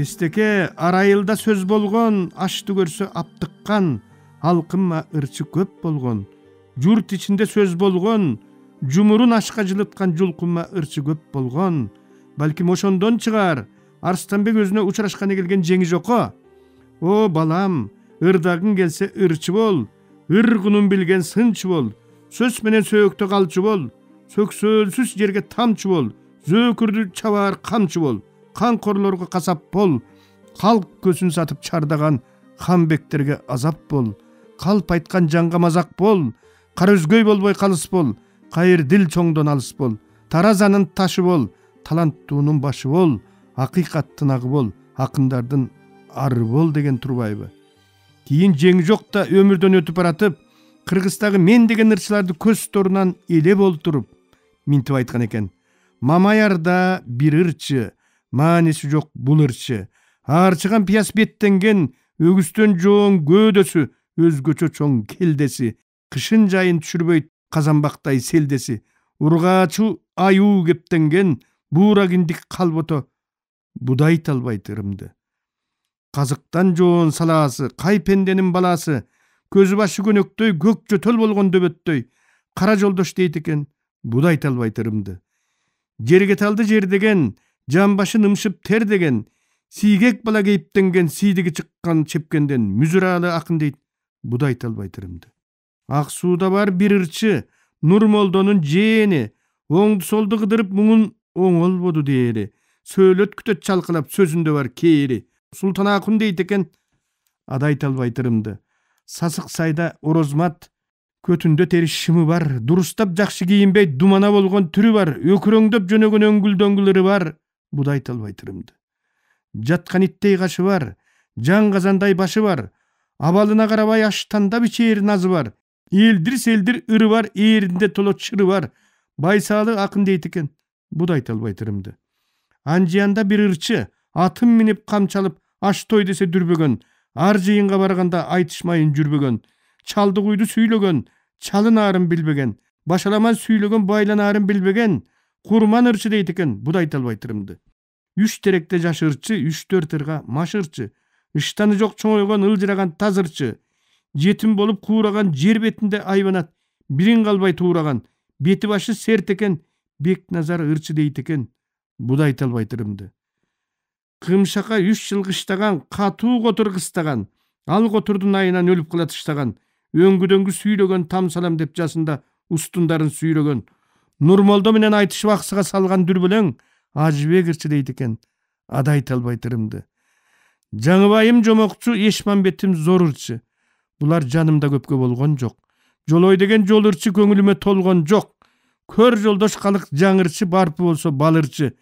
Эстеке арайылда сөз болгон, ашты көрсө аптыккан, алкынма ырчы көп болгон. Журт ичинде сөз болгон, жумурун ашка жылыткан жулкунма ырчы көп болгон. Балким ошондон чыгар, Арстанбек өзүнө учурашканы келген жеңи жокко. О балам, ырдагың келсе ырчы бол, ыргынын билген сынчы бол, сөз менен сөйөктө калчу бол, сөксөлсүз жерге тамчы бол, зөөкүрдү чабаар камчы бол, канкорлорго касап бол, калк көсүн сатып чардаган ханбектерге азап бол, калп айткан жанга мазак бол, кара өзгөй болбой калыс бол, кайыр дил чоңдон алыс бол, таразанын ташы бол, таланттуунун башы бол, акыйкаттын агы бол, акындардын ары бол деген турбайбы. Кийин жеңи жокта өмүрдөн өтүп баратып, Кыргыздагы мен деген ырчыларды көз торунан эле болтуруп минтип айткан экен. Мамаярда бир ырчы, мааниси жок бул ырчы. Арчыган пияз беттенген, өгүстөн жоон гөөдөсү, өзгөчө чоң келдеси, кышын жайын түшүрбөйт казанбактай селдеси, ургаачу аюу кептенген, буура киндик калбото будайт албайт ырымды. Казыктан жоон салаасы, кай пенденин баласы, көзү башы көнөктөй, көк жөтөл болгон дөбөттөй, кара жолдош дейт экен, будайт албайт ырымды. Жерге талды жер деген, жан башы нымшып тер деген, сийгек бала кейиптенген, сийдиги чыккан чепкенден мүзүралы акын дейт, будайт албайт ырымды. Ак сууда бар бир ырчы, Нурмолдонун жээни, оңду солду кыдырып муңун оңолбоду дээри, сөйлөт күтөт чалкалап сөзүндө бар кээри, Султан Акун дейт экен, адайт албайт ырымды. Сасык сайда орозмат, көтүндө тери шымы бар, дурустап жакшы кийинбей думана болгон түрү бар, өкүрөңдөп жөнөгөн өңгүл-дөңгүлөрү бар, будайт албайт ырымды. Жаткан иттей кашы бар, жан казандай башы бар, абалына карабай аштанда бичээр назы бар, элдир-селдир ыры бар, ээринде толот чыры бар, байсаалы акын дейт экен, будайт албайт ырымды. Анжиянда бир ырчы, атын минип камчалып, аш той десе дүрбөгөн, ар жыйынга барганда айтышмайын жүрбөгөн, чалды куйду сүйлөгөн, чалын арын билбеген, башаламан сүйлөгөн байлан арын билбеген, курман ырчы дейт экен, будайт албайт ырымды. Үч теректе жаш ырчы, 3-4 ырга маш ырчы, ыштаны жок чоңойгон ылжыраган таз ырчы, жетим болуп куураган жер бетинде айбанат, бирин калбай туураган, бети башы серт экен, Бекназар ырчы дейт экен, будайт албайт ырымды. Кымшака 3 жыл кыштаган, катуу котур кыстаган, ал котурдун айынан өлүп кылатыштаган, өңгү-дөңгү сүйлөгөн там салам деп жасында устундарын сүйлөгөн, Нурмолдо менен айтышып аксыга салган дүрбөлөң, Ажыбек ырчы дейт экен, адайт албайт ырымды. Жаңыбайым жомокчу, Эшмамбетим зор ырчы. Булар жанымда көпкө болгон жок. Жолой деген жол ырчы көңүлүмө толгон жок. Көр жолдош калык жаңырчы, барпы болсо балырчы.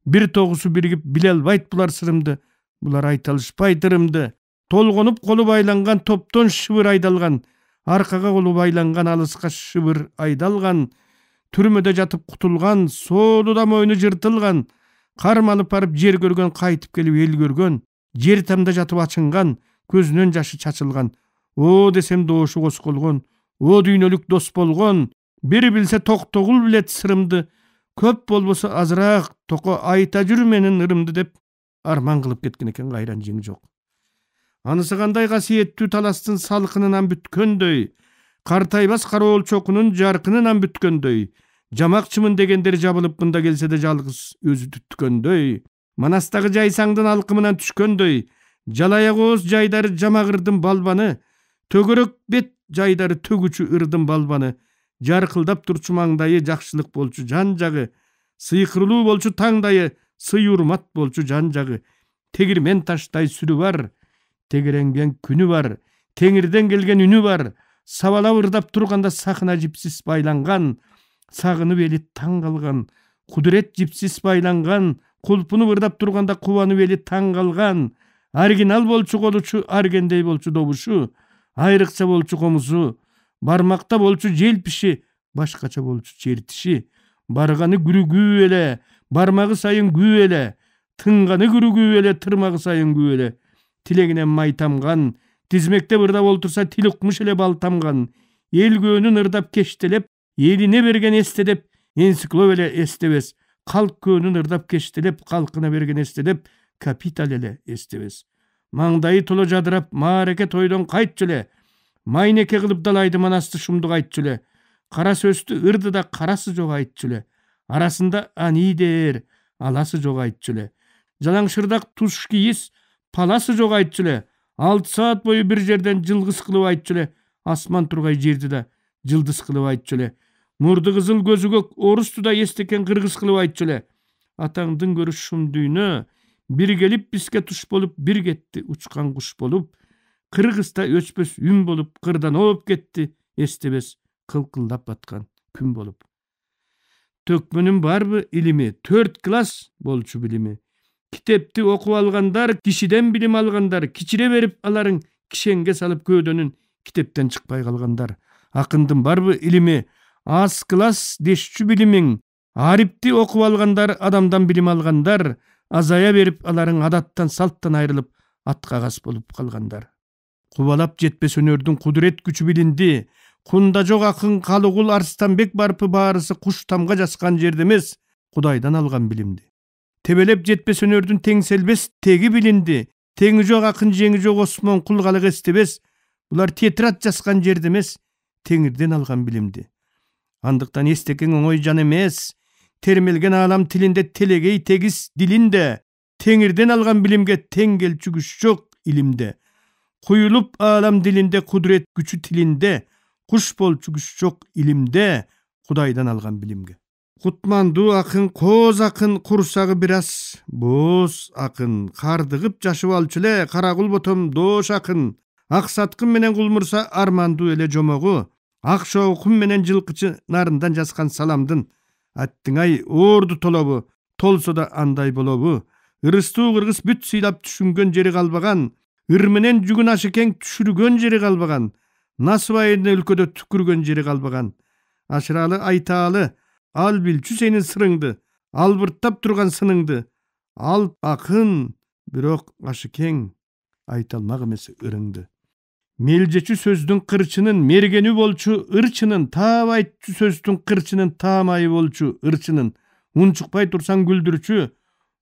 Бир тогусу биригип биле албайт булар сырымды. Булар айта алышпайт ырымды. Толгонуп колу байланган, топтон шыбыр айдалган, аркага колу байланган, алыска шыбыр айдалган, түрмөдө жатып кутулган, соолуда мойну жыртылган, кармалып барып жер көргөн, кайтып келип эл көргөн, жер тамда жатып ачынган, көзүнөн жашы чачылган, о десем доошу косколгон, о дүйнөлүк дос болгон, бир билсе токтогул билет сырымды, көп болбосо азыраак токо айта жүр менин ырымды деп арман кылып кеткен экен кайран жеңи жок. Анысы кандай касиеттүү таластын салкынынан бүткөндөй, картайбас кароол чокунун жаркынынан бүткөндөй, жамакчымын дегендер жабылып мында келсе де жалгыз өзү түткөндөй, Манастагы жайсаңдын алкымынан түшкөндөй, жалаяк ооз жайдары жамагырдын балбаны, төгөрөк бет жайдары төгүчү ырдын балбаны, жаркылдап турчу маңдайы жакшылык болчу жан жагы, сыйкырылуу болчу таңдайы, сый урмат болчу жан жагы, тегирмен таштай сүрү бар, тегеренген күнү бар, теңирден келген үнү бар, сабалап ырдап турганда сакына жипсиз байланган, сагынып эли таң калган, кудурет жипсиз байланган, кулпунуп ырдап турганда кубанып эли таң калган, оригинал болчу колучу, аргендей болчу добушу, айрыкча болчу комузу, бармакта болчу желпиши, башкача болчу чертиши, барганы күрүгүү эле, бармагы сайын күү эле, тынганы күрүгүү эле, тырмагы сайын күү эле, тилегинен май тамган, тизмекте ырдап олтурса тил укмуш эле бал тамган, эл көөнүн ырдап кештелеп, элине берген эсте деп, энциклоп эле эстебес, калк көөнүн ырдап кештелеп, калкына берген эсте деп, капитал эле эстебез. Маңдайы толо жадырап, маареке тойдон кайтчу эле. Майнеке кылып далайды манасты шумдук айтчу эле. Кара сөздү ырдыда карасы жок айтчу эле. Арасында анидер, аласы жок айтчу эле. Жалаңшырдак туш кийиз, паласы жок айтчу эле. 6 саат бою бир жерден жылгыз кылып айтчу эле. Асман тургай жерди да жылдыз кылып айтчу эле. Мурду кызыл көзү көк, орусту да эстекен кыргыз кылып айтчу эле. Атаңдын көрүш шум дүйнө, бир келип бизге туш болуп, бир кетти учкан куш болуп. Кыргызда өчпөс үн болуп, кырдан ооп кетти, эстебес кылкылдап баткан күн болуп. Төкмөнүн барбы илими, 4 класс болчу билими. Китепти окуп алгандар, кишиден билим алгандар, кичире берип аларың кишенге салып көөдөнүн китептен чыкпай калгандар. Акындын барбы илими, аз класс дешчү билимиң, арипти окуп алгандар, адамдан билим алгандар, азая берип аларың адаттан салттан айрылып аткагас болуп калгандар. Кубалап жетпес өнөрдүн кудурет күчү билинди. Кунда жок акын Калыгул Арстанбек барпы баарысы куш тамга жаскан жерде эмес, Кудайдан алган билимди. Тебелеп жетпес өнөрдүн теңселбес теги билинди. Теңи жок акын жеңи жок Осмон Кулгалык эстебес, булар тетрат жаскан жерде эмес, Теңирден алган билимди. Андыктан эстекен оңой жан эмес, термелген алам тилинде телегей тегис дилинде, Теңирден алган билимге тең келчү күч жок илимде. Куюлуп алам дилинде кудурет күчү тилинде, куш болчу күч жок илимде, Кудайдан алган билимге. Кутмандуу акын, коз акын, курсагы бир аз боз акын, кардыгып жашып алчу эле Карагул ботом доош акын, аксаткын менен кулмурса армандуу эле жомогу, ак шоукум менен жылкычы нарындан жазган саламдын. Аттыңай орду толобу, толсо да андай болобу. Ырыстуу кыргыз бүт сыйлап түшүнгөн жери калбаган, ыр менен жүгүн ашыкең түшүргөн жери калбаган, насыбайын өлкөдө түкүргөн жери калбаган. Ашыралы айтаалы, ал билчү сенин сырыңды, албырттап турган сыныңды. Ал акын, бирок ашыкең айталмак эмес ырыңды. Мелжечү сөздүн кырчынын мергени болчу ырчынын, таап айтчу сөздүн кырчынын таамайы болчу ырчынын. Унчукпай турсаң күлдүрчү,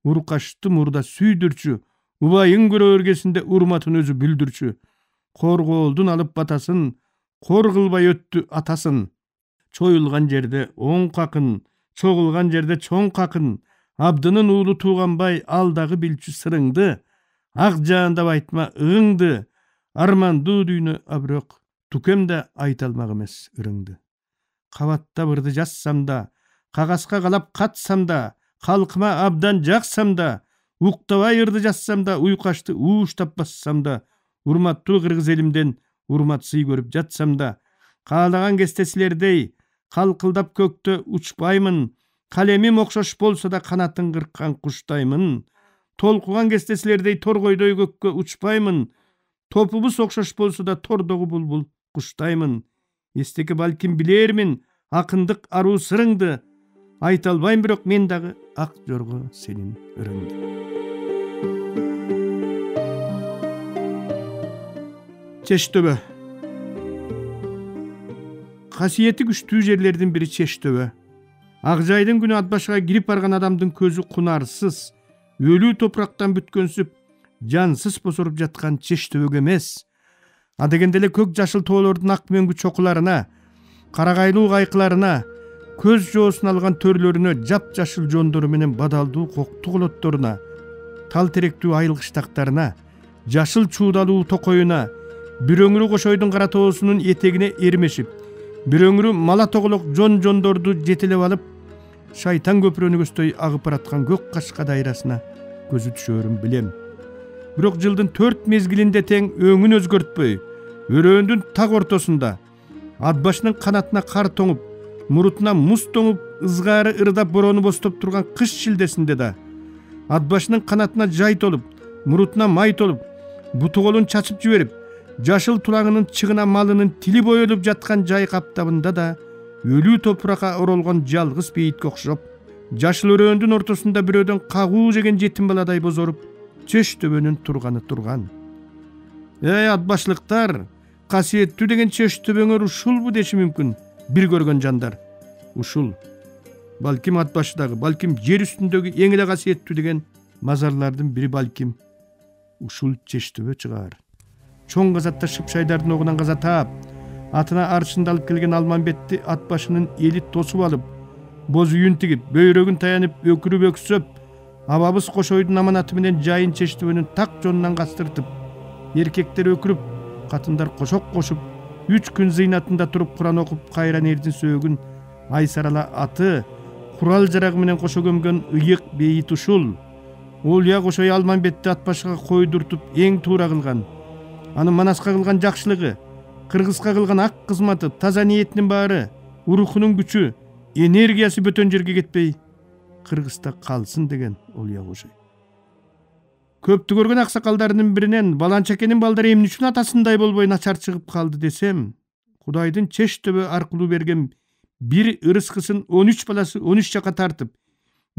уркашты мурда сүйдүрчү, убайың көрө өргесинде урматын өзү бүлдүрчү. Коргоолдун алып батасын, кор кылбай өттү атасын. Чоюлган жерде оң какын, чогулган жерде чоң какын. Абдынын уулу тууганбай алдагы билчү сырыңды, ак жаандап айтма ыңды. Армандуу дүйнө аброк, тукемде айталмак эмес ырыңды. Кабаттап ырды жазсам да, кагазга калап катсам да, калкыма абдан жаксам да, уктабай ырды жазсам да, уйкашты ууштап бассам да, урматтуу кыргыз элимден урмат сый көрүп жатсам да, каалаган кезде силердей калкылдап көктө учпаймын, калемим окшош болсо да канатын кырккан куштаймын. Толкуган кезде силердей торгойдой көккө учпаймын, топубуз окшош болсо да тордогу булбул куштаймын. Эстеке балким билермин акындык аруу сырыңды, айта албайм бирок мен дагы ак жорго сенин ырыңды. Чештөбө. Касиети күчтүү жерлердин бири Чештөбө. Ак жайдын күнү ат башыга кирип барган адамдын көзү кунарсыз, өлүү топурактан бүткөнсүп, жансыз босоруп жаткан Чештөбөгө эмес, адегенде эле көк жашыл тоолордун ак мөңгү чокуларына, карагайлуу кайкыларына, көз жоосун алган төрлөрүнө, жап жашыл жондору менен бадалдуу коктуу колотторуна, тал теректүү айыл кыштактарына, жашыл чуудалуу токоюна, бир өңүрү кошойдун кара тоосунун этегине эрмешип, бир өңүрү мала тоголок жондорду жетелеп алып, шайтан көпүрөнүгөсдөй агып бараткан көк кашка дайрасына көзү түшөрүн билем. Бирок жылдын 4 мезгилинде тең өңүн өзгөртпөй, өрөөндүн так ортосунда, ат башынын канатына кар тоңуп, мурутуна муз тоңуп, ызгаары ырдап бороону бостоп турган кыш шилдесинде да, ат башынын канатына жай толуп, мурутуна май толуп, буту колун чачып жиберип, жашыл тулаңынын чыгына малынын тили боелуп жаткан жай каптабында да, өлүү топуракка оролгон жалгыз бейитке окшоп, жашыл өрөөндүн ортосунда бирөөдөн кагуу жеген жетим баладай бозоруп, Чештөбөнүн турганы турган. Ат башлыктар, касиеттүү деген Чештөбөңөр ушулбу деши мүмкүн бир көргөн жандар. Ушул. Балким ат башыдагы, балким жер үстүндөгү эң эле касиеттүү деген мазарлардын бири балким ушул Чештөбө чыгар. Чоң казатта Шыпшайдардын огунан каза таап, атына аршында алып келген Алмамбетти ат башынын эли тосуп алып, боз үйүн тигип, бөйрөгүн таянып, өкүрүп өксөп, абабыз Кошойдун аманаты менен жайын Чештөбөнүн так жонунан кастыртып, эркектер өкүрүп, катындар кошок кошуп, 3 күн зыйнатында туруп Куран окуп, кайран эрдин сөөгүн айсарала аты, курал жарагы менен кошо көмгөн ыйык бейит ушул. Олия Кошой Алмамбетти ат башыга койдуртуп эң туура кылган. Анын Манаска кылган жакшылыгы, Кыргызга кылган ак кызматы, таза ниетинин баары, урухунун күчү, энергиясы бөтөн жерге кетпей, Кыргызда калсын деген Олия Кошой. Көптү көргөн аксакалдарынын биринен Баланчакенин балдары эмне үчүн атасындай болбой начар чыгып калды десем, Кудайдын Чештөбө аркылуу берген бир ырыскысын 13 баласы 13 жака тартып,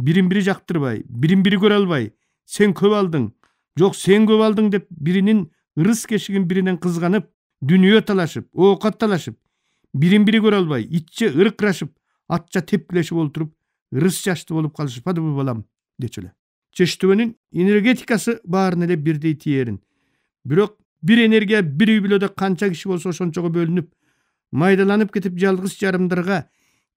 бирин-бири жактырбай, бирин-бири көрө албай, сен көп алдың, жок сен көп алдың деп биринин ырыс кешигин биринен кызганып, дүнүйө талашып, оокат талашып, бирин-бири көрө албай, итче ыркырашып, атча тепкилешип олтуруп, ырыс жашты болуп калышпадыбы балам, дечү эле. Чештөбөнүн энергетикасы баарына эле бирдей тиерин. Бирок бир энергия бир үй бүлөдө канча киши болсо ошончого бөлүнүп, майдаланып кетип жалгыз жарымдарга,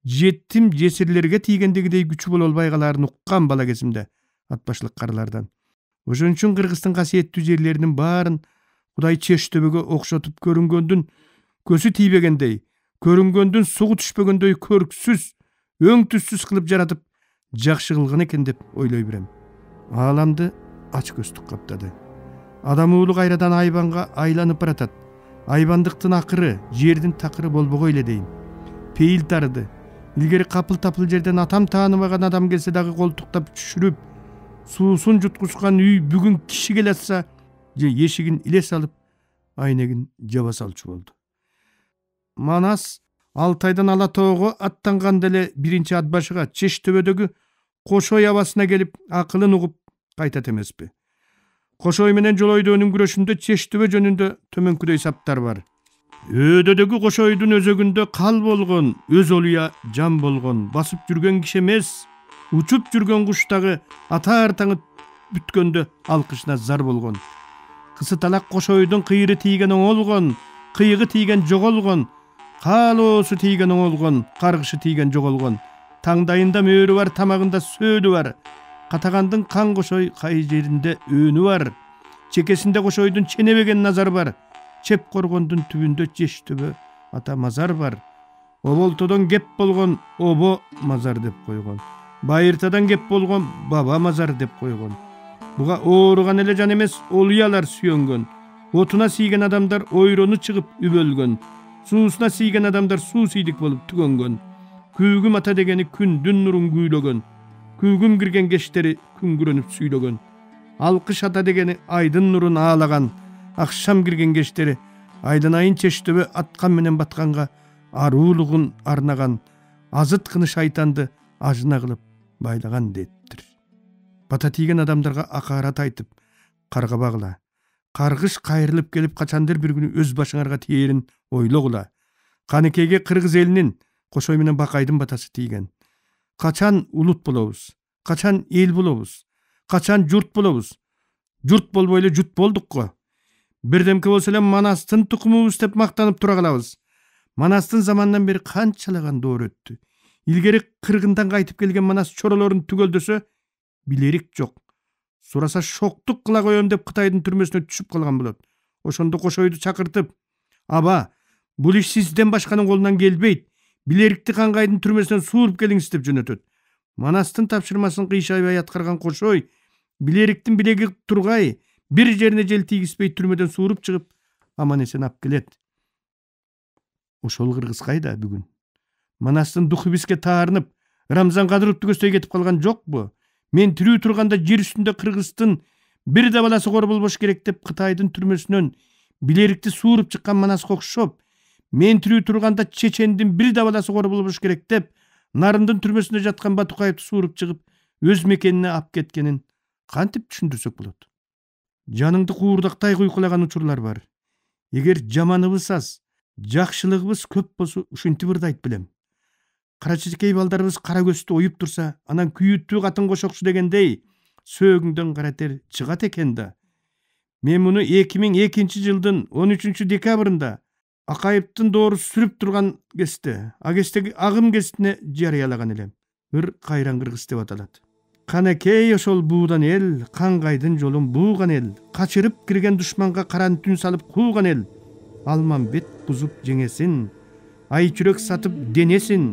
жетим жесирлерге тийгендегидей күчү боло албай калаарын уккан бала кезимде ат башлык карылардан. Ошон үчүн Кыргыздын касиеттүү жерлеринин баарын Кудай Чештөбөгө окшотуп көрүнгөндүн көзү тийбегендей, көрүнгөндүн сугу түшпөгөндөй көрксүз, өң түссүз кылып жаратып, жакшы кылган экен деп ойлой берем. Ааламды ач көздүк каптады. Адам уулу кайрадан айбанга айланып баратат. Айбандыктын акыры, жердин такыры болбогой эле дейм. Пейил тарыды. Илгери капыл-тапыл жерден атам тааныбаган адам келсе дагы колтуктап түшүрүп, суусун жуткузган үй бүгүн киши келе атса, же эшигин иле салып, айнегин жаба салчу болду. Манас Алтайдан Ала тоого аттанганда эле биринчи ат башыга Чештөбөдөгү Кошой абасына келип, акылын угуп кайтат эмеспи. Кошой менен Жолойду өнүмкүрөшүндө Чештөбө жөнүндө төмөнкүдөй саптар бар. Өдөдөгү Кошойдун өзөгүндө кал болгон, өз олуя жан болгон, басып жүргөн киши эмес, учуп жүргөн куштагы атаар таңы бүткөндө алкышына зар болгон. Кысыталак Кошойдун кыйры тийген оңолгон, кыйгы тийген жоголгон, каалоосу тийген оңолгон, каргышы тийген жоголгон. Таңдайында мөөрү бар, тамагында сөөлү бар. Катагандын кан Кошой кай жеринде өөнү бар. Чекесинде Кошойдун ченебеген назары бар. Чеп коргондун түбүндө Чештөбө ата мазар бар. Оболтодон кеп болгон обо мазар деп койгон. Байыртадан кеп болгон баба мазар деп койгон. Буга ооруган эле жан эмес, олуялар сүйөнгөн. Отуна тийген адамдар ойрону чыгып үбөлгөн. Суусуна тийген адамдар суу сийдик болуп түгөнгөн. Күүгүм ата дегени күндүн нурун күүлөгөн. Күүгүм кирген кештери күңгүрөнүп сүйлөгөн. Алкыш ата дегени айдын нурун аалаган. Акшам кирген кештери айдын Чештөбө аткан менен батканга аруулугун арнаган. Азыткыны шайтанды ажына кылып байлаган деттир. Бата тийген адамдарга акарат айтып, каргабагыла. Каргыш кайрылып келип качандыр бир күнү өз башыңарга тиерин ойлогула. Канекеге кыргыз элинин Кошой менен Бакайдын батасы тийген. Качан улут болобуз? Качан эл болобуз? Качан журт болобуз? Журт болбой эле жут болдук го. Бирдемке болсо эле Манастын тукумубуз деп мактанып тура калабыз. Манастын заманынан бери канчалаган доор өттү. Илгери кыргындан кайтып келген Манас чоролорун түгөлдөсө, билерик жок. Сураса шоктук кыла коем деп Кытайдын түрмөсүнө түшүп калган болот. Ошондо Кошойду чакыртып, аба, бул иш сизден башканын колунан келбейт. Билерикти Кангайдын түрмөсүнөн сууруп келиңиз деп жөнөтөт. Манастын тапшырмасын кыйшайбай аткарган Кошой, билериктин билеги тургай, бир жерине жел тийгизбей түрмөдөн сууруп чыгып, аман эсен ап келет. Ошол кыргыз кайда бүгүн? Манастын духу бизге таарынып, Рамзан Кадыровду көздөй кетип калган жокпу? Мен тирүү турганда жер үстүндө Кыргыздын бир да баласы кор болбош керек деп Кытайдын түрмөсүнөн билерикти сууруп чыккан Манаска окшоп, мен тирүү турганда Чечендин бир да баласы кор болбош керек деп Нарындын түрмөсүндө жаткан Батукаевди сууруп чыгып, өз мекенине ап кеткенин кантип түшүндүрсөк болот? Жаныңды куурдактай куйкулаган учурлар бар. Эгер жаманыбыз аз, жакшылыгыбыз көп болсо ушинтип ырдайт билем. Кара чечекей балдарыбыз кара көздү оюп турса, анан күйүттүү катын кошокчу дегендей, сөөгүңдөн кара тер чыгат экен да. Мен муну 2002-жылдын 13 декабрында Акаевдин доору сүрүп турган кезде, агестеги агым кестине жарыялаган элем. Ыр кайран кыргыз деп аталат. Канакей ошол буудан эл, каңгайдын жолун бууган эл, качырып кирген душманга каран түн салып кууган эл. Алмамбет бузуп жеңесин, ай чүрөк сатып денесин,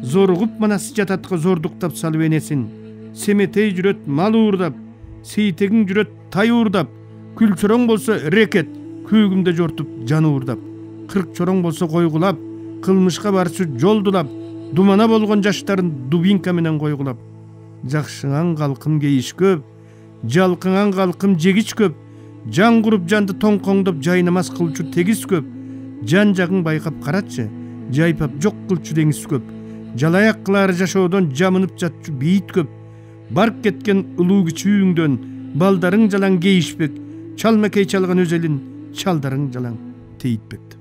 зоругуп манас жататка зордуктап салып энесин. Семетей жүрөт мал уурдап, сейтегиң жүрөт тай уурдап, күлчөрөң болсо рекет, күүгүмдө жортуп жаны уурдап. Кырк чороң болсо койгулап, кылмышка барчу жолдулап, думана болгон жаштарын дубинка менен койгулап. Жакшыңан калкым кейиш көп, жалкыңан калкым жегич көп, жан куруп жанды тоңкоңдоп жайнамас кылчу тегис көп. Жан жагың байкап карачы, жайпап жок кылчу деңиз көп. Жалаяк кылары жашоодон жамынып жатчу бейит көп. Барып кеткен улуу кичүүңдөн балдарың жалаң кейишпек, чалмакей чалган өз элин чалдарың жалаң тейтпек.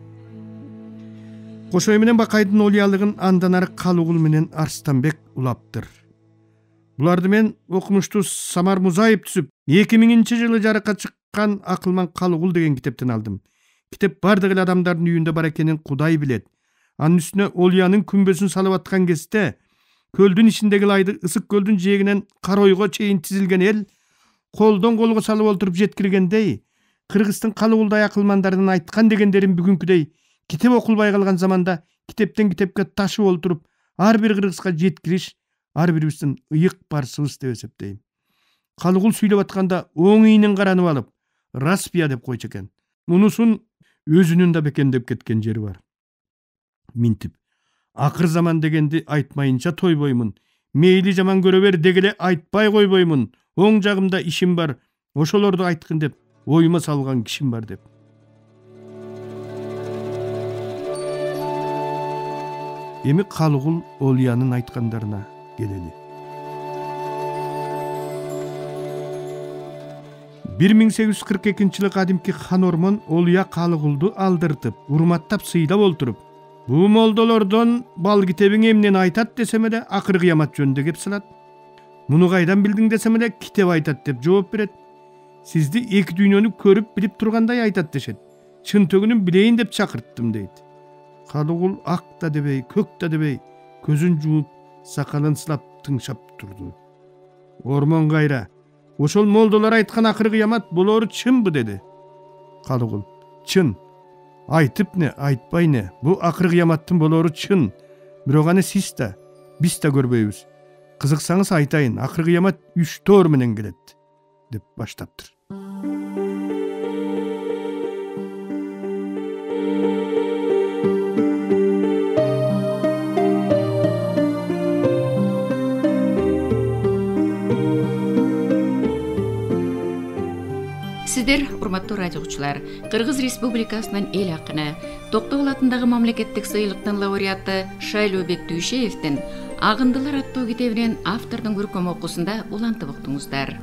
Кошой менен Бакайдын олиялыгын андан ары Калыгул менен Арстанбек улаптыр. Буларды мен окумуштуу Самар Музаев түзүп, 2000-жылы жарыкка чыккан Акылман Калыгул деген китептен алдым. Китеп бардык эле адамдардын үйүндө бар экенин Кудай билет. Анын үстүнө Олиянын күмбөсүн салып аткан кезде, көлдүн ичиндеги лайды ысык көлдүн жээгинен Каройго чейин тизилген эл колдон колго салып олтуруп жеткиргендей, Кыргыздын Калыгулдай акылмандардын айткан дегендерин бүгүнкүдөй китеп окулбай калган заманда китептен китепке ташып олтуруп ар бир кыргызга жеткириш ар бирибиздин ыйык барсыбыз деп эсептейм. Калыгул сүйлөп атканда оң ийинин каранып алып, распия деп койчу экен. Мунусун өзүнүн да бекемдеп кеткен жери бар. Минтип, акыр заман дегенди айтмайынча тойбоймун. Мейли жаман көрө бер дегеле айтпай койбоймун. Оң жагымда ишим бар, ошолорду айткын деп оюма салган кишим бар деп. Эми Калыгул Олиянын айткандарына келели. 1842-жылы кадимки хан Ормон Олия Калыгулду алдыртып, урматтап сыйлап олтуруп, бу молдолордон бал китебиң эмнени айтат десем эле акыр кыямат жөнүндө кеп салат. Муну кайдан билдиң десем эле китеп айтат деп жооп берет. Сизди эки дүйнөнү көрүп билип тургандай айтат дешет. Чын төгүнүн билейин деп чакырттым дейт. Калыгул ак да дебей, көк да дебей, көзүн жууп, сакалын сылап тыңшап турду. Ормон кайра, ошол молдолор айткан акыр кыямат болору чынбы деди. Калыгул, чын. Айтып не, айтпай не, бу акыр кыяматтын болору чын. Бирок аны сиз да, биз да көрбөйбүз. Кызыксаңыз айтайын, акыр кыямат 3 тоор менен келет, деп баштаптыр. Сиздер, урматтуу радио угуучулар, Кыргыз Республикасынын эл акыны, Токтогул атындагы мамлекеттик сыйлыктын лауреаты Шайлообек Дүйшеевдин Агындылар аттуу китебинин автордун көркөм окуусунда улантып уктуңуздар.